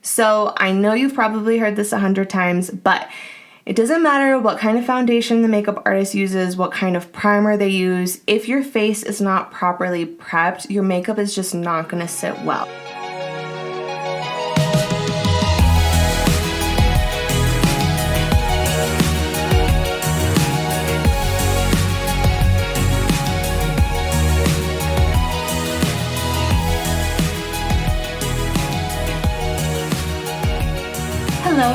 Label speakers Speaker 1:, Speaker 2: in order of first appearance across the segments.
Speaker 1: So I know you've probably heard this 100 times, but it doesn't matter what kind of foundation the makeup artist uses, what kind of primer they use. If your face is not properly prepped, your makeup is just not going to sit well.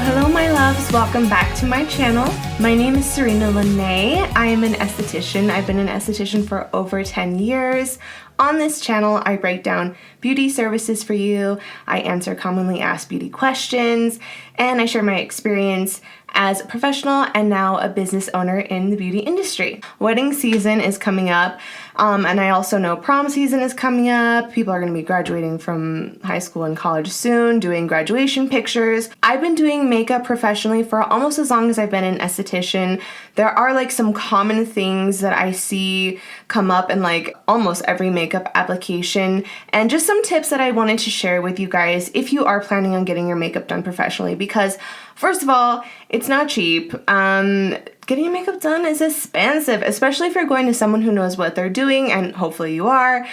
Speaker 1: Hello my loves, welcome back to my channel. My name is Serena Lene. I am an esthetician. I've been an esthetician for over 10 years. On this channel, I break down beauty services for you. I answer commonly asked beauty questions, and I share my experience as a professional and now a business owner in the beauty industry. Wedding season is coming up, and I also know prom season is coming up. People are going to be graduating from high school and college soon, doing graduation pictures. I've been doing makeup professionally for almost as long as I've been an esthetician. There are like some common things that I see come up in like almost every makeup application, and just some tips that I wanted to share with you guys if you are planning on getting your makeup done professionally, because first of all, it's not cheap. Getting your makeup done is expensive, especially if you're going to someone who knows what they're doing, and hopefully you are,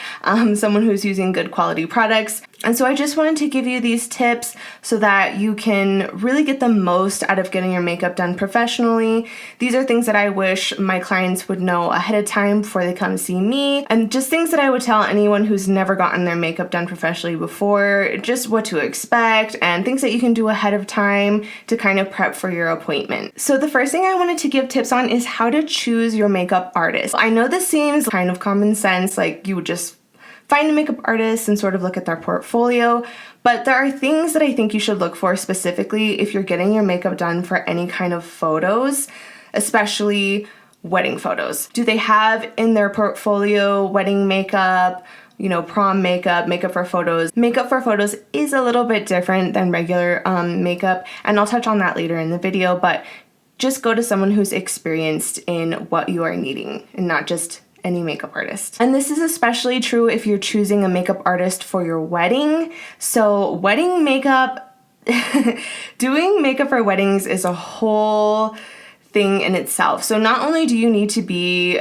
Speaker 1: someone who's using good quality products. And so I just wanted to give you these tips so that you can really get the most out of getting your makeup done professionally. These are things that I wish my clients would know ahead of time before they come see me, and just things that I would tell anyone who's never gotten their makeup done professionally before, just what to expect and things that you can do ahead of time to kind of prep for your appointment. So the first thing I wanted to give tips on is how to choose your makeup artist. I know this seems kind of common sense, like you would just find a makeup artist and sort of look at their portfolio, but there are things that I think you should look for specifically if you're getting your makeup done for any kind of photos, especially wedding photos. Do they have in their portfolio wedding makeup, prom makeup, makeup for photos? Makeup for photos is a little bit different than regular makeup, and I'll touch on that later in the video, but just go to someone who's experienced in what you are needing and not just any makeup artist. And this is especially true if you're choosing a makeup artist for your wedding. So wedding makeup, doing makeup for weddings is a whole thing in itself. So not only do you need to be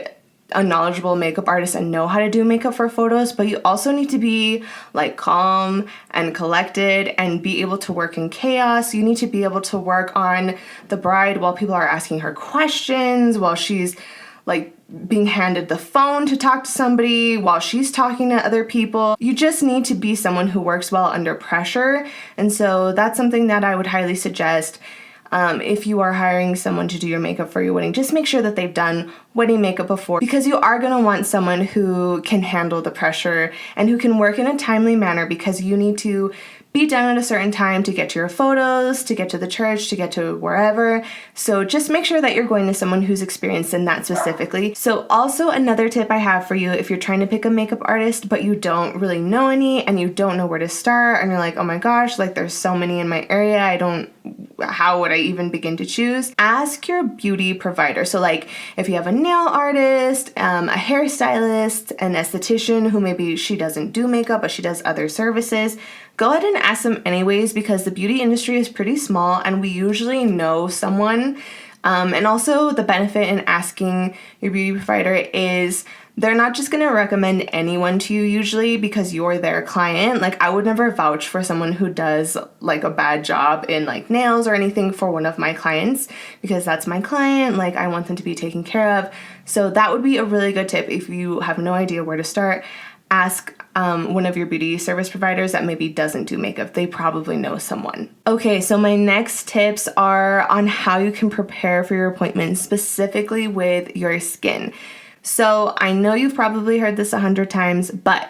Speaker 1: a knowledgeable makeup artist and know how to do makeup for photos, but you also need to be like calm and collected and be able to work in chaos. You need to be able to work on the bride while people are asking her questions, while she's like being handed the phone to talk to somebody, while she's talking to other people. You just need to be someone who works well under pressure. And so that's something that I would highly suggest. If you are hiring someone to do your makeup for your wedding, just make sure that they've done wedding makeup before, because you are going to want someone who can handle the pressure and who can work in a timely manner, because you need to be done at a certain time to get to your photos, to get to the church, to get to wherever. So just make sure that you're going to someone who's experienced in that specifically. So also another tip I have for you, if you're trying to pick a makeup artist but you don't really know any and you don't know where to start and you're like, oh my gosh, like there's so many in my area, how would I even begin to choose? Ask your beauty provider. So like if you have a nail artist, a hairstylist, an esthetician who maybe she doesn't do makeup but she does other services, go ahead and ask them anyways, because the beauty industry is pretty small and we usually know someone. And also the benefit in asking your beauty provider is they're not just going to recommend anyone to you usually because you're their client. Like I would never vouch for someone who does like a bad job in like nails or anything for one of my clients, because that's my client. Like I want them to be taken care of. So that would be a really good tip if you have no idea where to start. Ask one of your beauty service providers that maybe doesn't do makeup. They probably know someone. Okay, so my next tips are on how you can prepare for your appointment, specifically with your skin. So I know you've probably heard this 100 times, but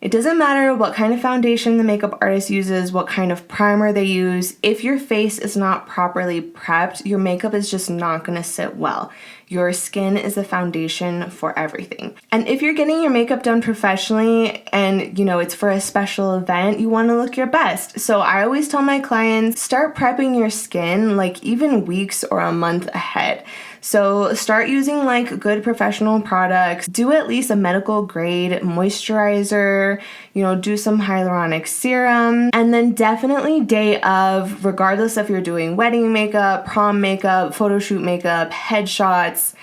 Speaker 1: it doesn't matter what kind of foundation the makeup artist uses, what kind of primer they use. If your face is not properly prepped, your makeup is just not going to sit well. Your skin is the foundation for everything. And if you're getting your makeup done professionally and it's for a special event, you want to look your best. So I always tell my clients, start prepping your skin like even weeks or a month ahead. So start using like good professional products. Do at least a medical grade moisturizer. do some hyaluronic serum. And then definitely day of, regardless if you're doing wedding makeup, prom makeup, photo shoot makeup, headshots,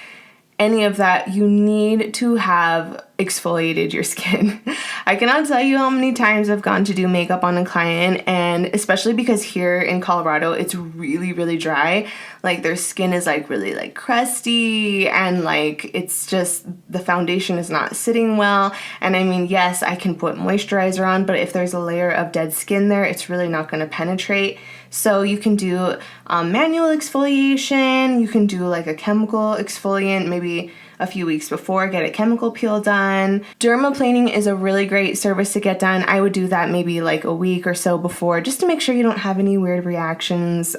Speaker 1: any of that, you need to have exfoliated your skin. I cannot tell you how many times I've gone to do makeup on a client, and especially because here in Colorado it's really, really dry. Like their skin is like really like crusty, and like it's just the foundation is not sitting well. And I mean, yes, I can put moisturizer on, but if there's a layer of dead skin there, it's really not going to penetrate. So you can do manual exfoliation, you can do like a chemical exfoliant, maybe a few weeks before, get a chemical peel done. Dermaplaning is a really great service to get done. I would do that maybe like a week or so before, just to make sure you don't have any weird reactions.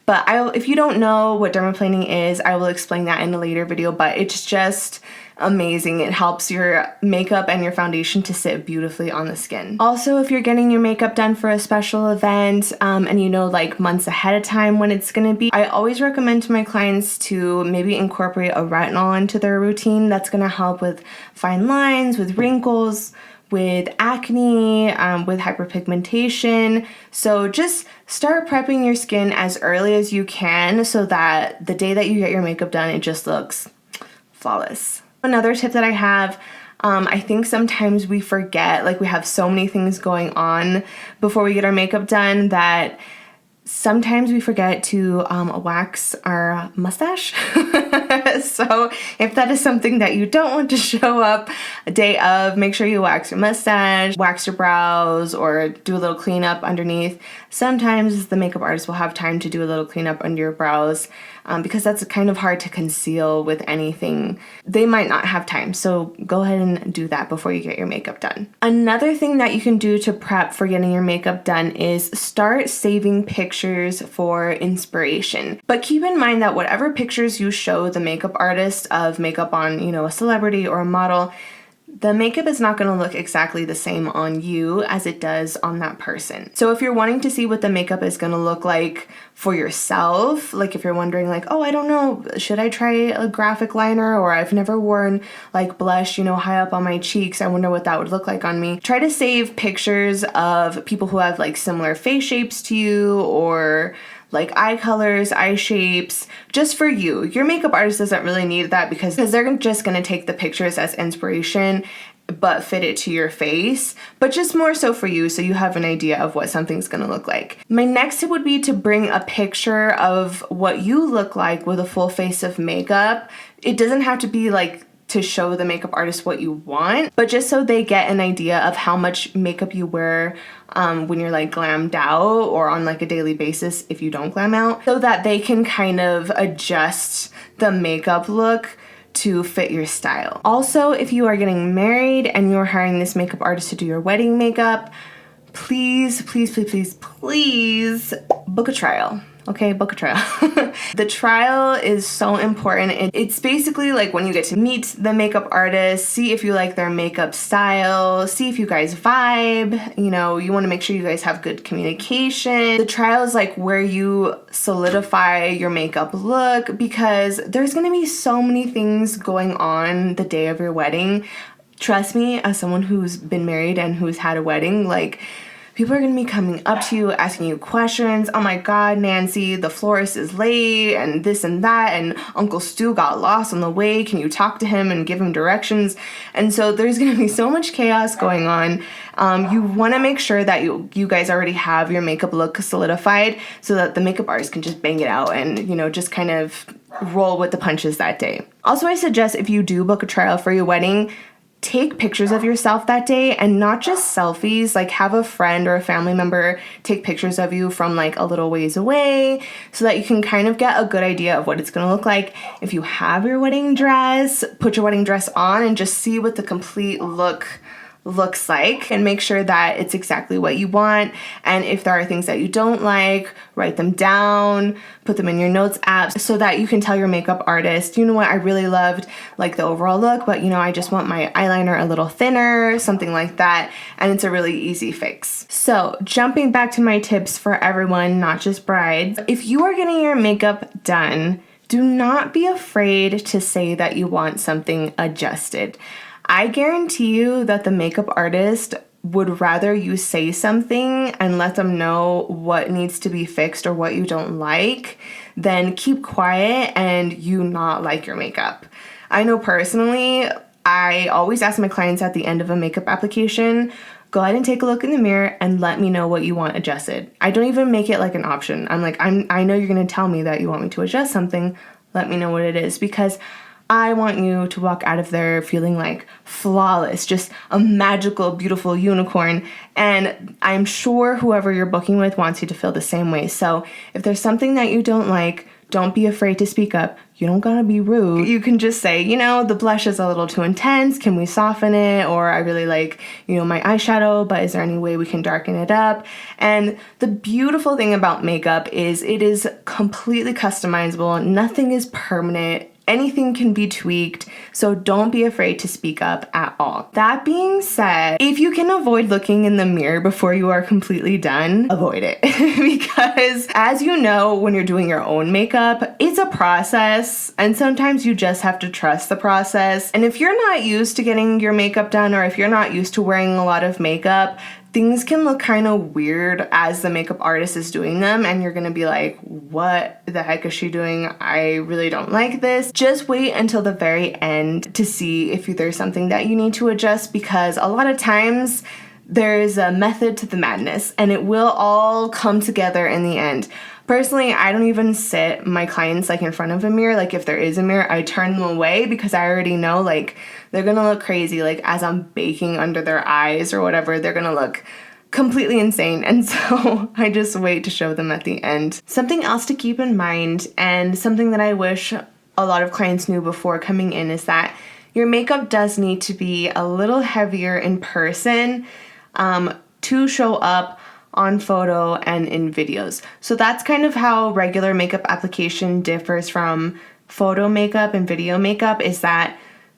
Speaker 1: But if you don't know what dermaplaning is, I will explain that in a later video, but it's just amazing. It helps your makeup and your foundation to sit beautifully on the skin. Also, if you're getting your makeup done for a special event and you know like months ahead of time when it's gonna be, I always recommend to my clients to maybe incorporate a retinol into their routine. That's gonna help with fine lines, with wrinkles, with acne, with hyperpigmentation. So just start prepping your skin as early as you can so that the day that you get your makeup done, it just looks flawless. Another tip that I have, I think sometimes we forget, like we have so many things going on before we get our makeup done that sometimes we forget to wax our mustache. So if that is something that you don't want to show up a day of, make sure you wax your mustache, wax your brows, or do a little cleanup underneath. Sometimes the makeup artist will have time to do a little cleanup under your brows because that's kind of hard to conceal with anything. They might not have time, so go ahead and do that before you get your makeup done. Another thing that you can do to prep for getting your makeup done is start saving pictures for inspiration. But keep in mind that whatever pictures you show the makeup artist of makeup on, a celebrity or a model, the makeup is not going to look exactly the same on you as it does on that person. So if you're wanting to see what the makeup is going to look like for yourself, like if you're wondering like, oh, I don't know, should I try a graphic liner, or I've never worn like blush, high up on my cheeks, I wonder what that would look like on me. Try to save pictures of people who have like similar face shapes to you, or like eye colors, eye shapes, just for you. Your makeup artist doesn't really need that because they're just gonna take the pictures as inspiration but fit it to your face, but just more so for you so you have an idea of what something's gonna look like. My next tip would be to bring a picture of what you look like with a full face of makeup. It doesn't have to be like to show the makeup artist what you want, but just so they get an idea of how much makeup you wear when you're like glammed out or on like a daily basis if you don't glam out, so that they can kind of adjust the makeup look to fit your style. Also, if you are getting married and you're hiring this makeup artist to do your wedding makeup, please, please, please, please, please book a trial. Okay, book a trial. The trial is so important. It's basically like when you get to meet the makeup artist, see if you like their makeup style, see if you guys vibe, you want to make sure you guys have good communication. The trial is like where you solidify your makeup look, because there's going to be so many things going on the day of your wedding. Trust me, as someone who's been married and who's had a wedding, like, people are going to be coming up to you, asking you questions. Oh my God, Nancy, the florist is late, and this and that, and Uncle Stu got lost on the way. Can you talk to him and give him directions? And so there's going to be so much chaos going on. You want to make sure that you guys already have your makeup look solidified so that the makeup artist can just bang it out and, just kind of roll with the punches that day. Also, I suggest if you do book a trial for your wedding, take pictures of yourself that day, and not just selfies. Like, have a friend or a family member take pictures of you from like a little ways away so that you can kind of get a good idea of what it's going to look like. If you have your wedding dress, put your wedding dress on and just see what the complete look looks like, and make sure that it's exactly what you want. And if there are things that you don't like, write them down, put them in your notes app so that you can tell your makeup artist, you know what, I really loved like the overall look, but I just want my eyeliner a little thinner, something like that. And it's a really easy fix. So jumping back to my tips for everyone, not just brides, if you are getting your makeup done, do not be afraid to say that you want something adjusted. I guarantee you that the makeup artist would rather you say something and let them know what needs to be fixed or what you don't like than keep quiet and you not like your makeup. I know personally, I always ask my clients at the end of a makeup application, go ahead and take a look in the mirror and let me know what you want adjusted. I don't even make it like an option. I'm like, I know you're gonna tell me that you want me to adjust something, let me know what it is, because I want you to walk out of there feeling like flawless, just a magical, beautiful unicorn. And I'm sure whoever you're booking with wants you to feel the same way. So if there's something that you don't like, don't be afraid to speak up. You don't gotta be rude. You can just say, the blush is a little too intense. Can we soften it? Or I really like, my eyeshadow, but is there any way we can darken it up? And the beautiful thing about makeup is it is completely customizable. Nothing is permanent. Anything can be tweaked, so don't be afraid to speak up at all. That being said, if you can avoid looking in the mirror before you are completely done, avoid it. Because as you know, when you're doing your own makeup, it's a process, and sometimes you just have to trust the process. And if you're not used to getting your makeup done, or if you're not used to wearing a lot of makeup, things can look kind of weird as the makeup artist is doing them, and you're gonna be like, what the heck is she doing? I really don't like this. Just wait until the very end to see if there's something that you need to adjust, because a lot of times there's a method to the madness and it will all come together in the end. Personally, I don't even sit my clients in front of a mirror. If there is a mirror, I turn them away because I already know they're gonna look crazy. As I'm baking under their eyes or whatever, they're gonna look completely insane. And so I just wait to show them at the end. Something else to keep in mind, and something that I wish a lot of clients knew before coming in, is that your makeup does need to be a little heavier in person to show up on photo and in videos. So that's kind of how regular makeup application differs from photo makeup and video makeup, is that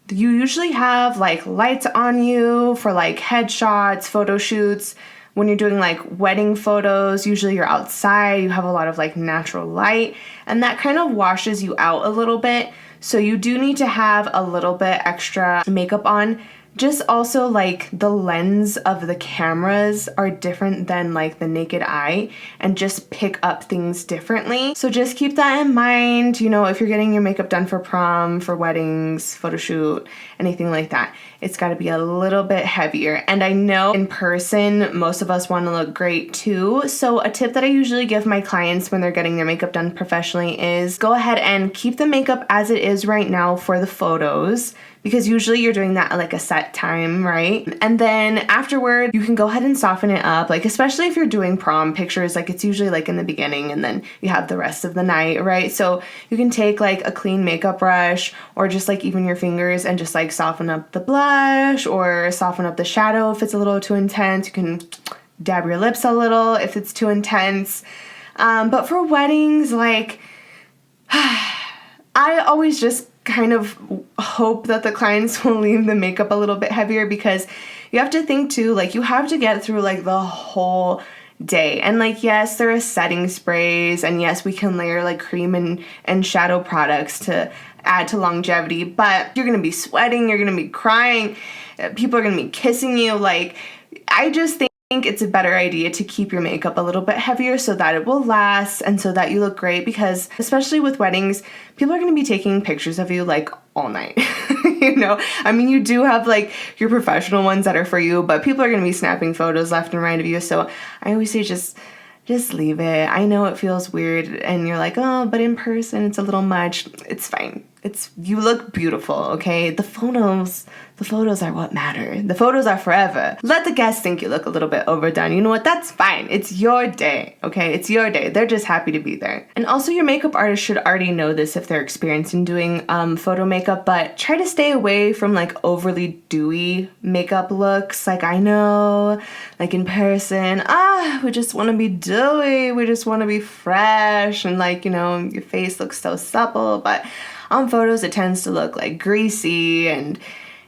Speaker 1: you usually have lights on you for headshots, photo shoots. When you're doing wedding photos, usually you're outside, you have a lot of natural light, and that kind of washes you out a little bit. So you do need to have a little bit extra makeup on. Just also the lens of the cameras are different than the naked eye, and just pick up things differently. So just keep that in mind, if you're getting your makeup done for prom, for weddings, photo shoot, anything like that, it's got to be a little bit heavier. And I know in person, most of us want to look great too. So a tip that I usually give my clients when they're getting their makeup done professionally is go ahead and keep the makeup as it is right now for the photos, because usually you're doing that at a set time, right? And then afterward, you can go ahead and soften it up, especially if you're doing prom pictures, it's usually in the beginning and then you have the rest of the night, right? So you can take a clean makeup brush, or just even your fingers, and just soften up the blush or soften up the shadow if it's a little too intense. You can dab your lips a little if it's too intense. But for weddings, I always just kind of hope that the clients will leave the makeup a little bit heavier, because you have to think too, you have to get through the whole day. And yes, there are setting sprays, and yes, we can layer cream and shadow products to add to longevity, but you're gonna be sweating, you're gonna be crying, people are gonna be kissing you. I just think it's a better idea to keep your makeup a little bit heavier so that it will last and so that you look great, because especially with weddings, people are going to be taking pictures of you all night. You do have your professional ones that are for you, but people are going to be snapping photos left and right of you. So I always say just leave it. I know it feels weird and you're oh, but in person it's a little much. It's fine. You look beautiful, okay? The photos are what matter. The photos are forever. Let the guests think you look a little bit overdone. You know what? That's fine. It's your day, okay? It's your day. They're just happy to be there. And also, your makeup artist should already know this if they're experienced in doing photo makeup, but try to stay away from overly dewy makeup looks. I know, in person, we just want to be dewy. We just want to be fresh, and your face looks so supple, but on photos it tends to look greasy, and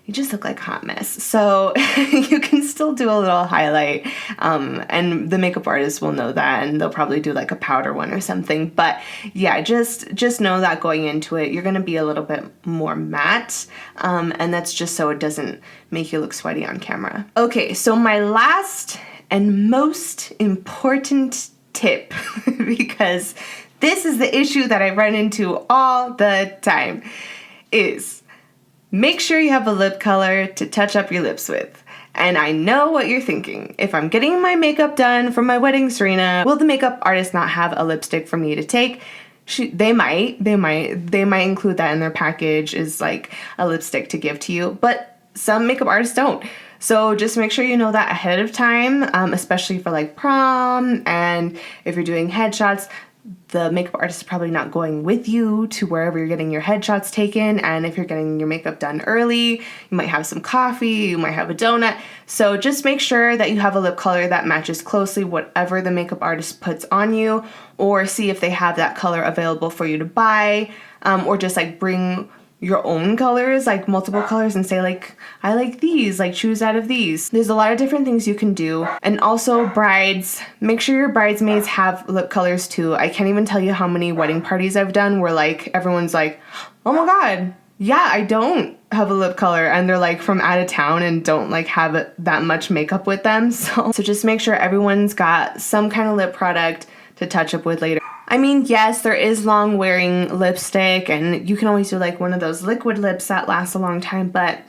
Speaker 1: you just look like a hot mess. So you can still do a little highlight, and the makeup artist will know that, and they'll probably do like a powder one or something. But yeah, just know that going into it, you're gonna be a little bit more matte, and that's just so it doesn't make you look sweaty on camera. Okay, so my last and most important tip, because this is the issue that I run into all the time, is make sure you have a lip color to touch up your lips with. And I know what you're thinking. If I'm getting my makeup done for my wedding, Serena, will the makeup artist not have a lipstick for me to take? They might include that in their package, is like a lipstick to give to you, but some makeup artists don't. So just make sure you know that ahead of time, especially for like prom, and if you're doing headshots, the makeup artist is probably not going with you to wherever you're getting your headshots taken. And if you're getting your makeup done early, you might have some coffee, you might have a donut. So just make sure that you have a lip color that matches closely whatever the makeup artist puts on you, or see if they have that color available for you to buy, or just like bring your own colors, like multiple colors, and say like, I like these, like choose out of these. There's a lot of different things you can do. And also brides, make sure your bridesmaids have lip colors too. I can't even tell you how many wedding parties I've done where like everyone's like, oh my god, yeah, I don't have a lip color, and they're like from out of town and don't like have that much makeup with them. So just make sure everyone's got some kind of lip product to touch up with later. I mean, yes, there is long wearing lipstick, and you can always do like one of those liquid lips that last a long time, but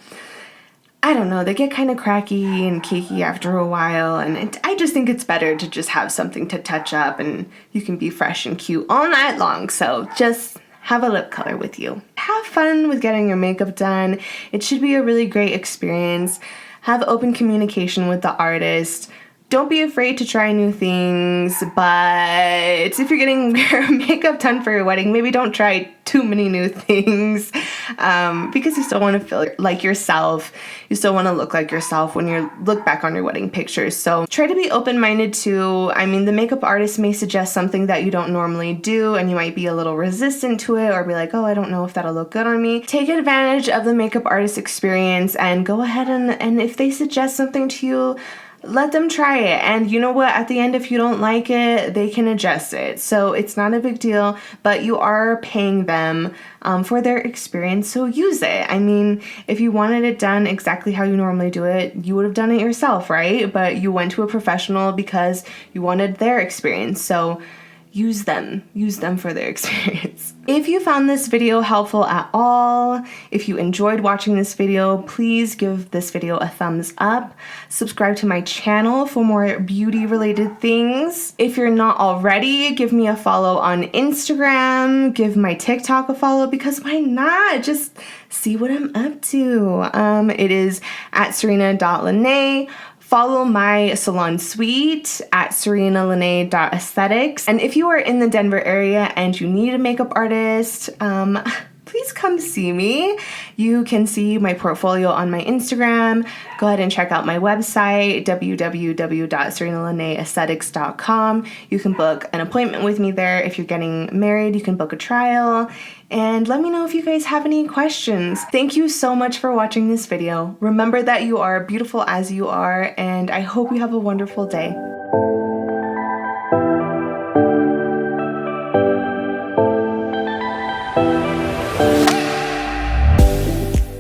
Speaker 1: I don't know, they get kind of cracky and cakey after a while, and I just think it's better to just have something to touch up, and you can be fresh and cute all night long. So just have a lip color with you. Have fun with getting your makeup done. It should be a really great experience. Have open communication with the artist. Don't be afraid to try new things, but if you're getting your makeup done for your wedding, maybe don't try too many new things, because you still want to feel like yourself. You still want to look like yourself when you look back on your wedding pictures. So try to be open-minded too. I mean, the makeup artist may suggest something that you don't normally do, and you might be a little resistant to it, or be like, oh, I don't know if that'll look good on me. Take advantage of the makeup artist experience and go ahead and if they suggest something to you, let them try it. And you know what? At the end, if you don't like it, they can adjust it. So it's not a big deal, but you are paying them for their experience, so use it. I mean, if you wanted it done exactly how you normally do it, you would have done it yourself, right? But you went to a professional because you wanted their experience. So use them for their experience. If you found this video helpful at all, if you enjoyed watching this video, please give this video a thumbs up. Subscribe to my channel for more beauty related things. If you're not already, give me a follow on Instagram, give my TikTok a follow, because why not? Just see what I'm up to. It is at serena.lene. Follow my salon suite at serenalene.aesthetics. And if you are in the Denver area and you need a makeup artist, please come see me. You can see my portfolio on my Instagram. Go ahead and check out my website, www.serenaleneaesthetics.com. You can book an appointment with me there. If you're getting married, you can book a trial. And let me know if you guys have any questions. Thank you so much for watching this video. Remember that you are beautiful as you are, and I hope you have a wonderful day.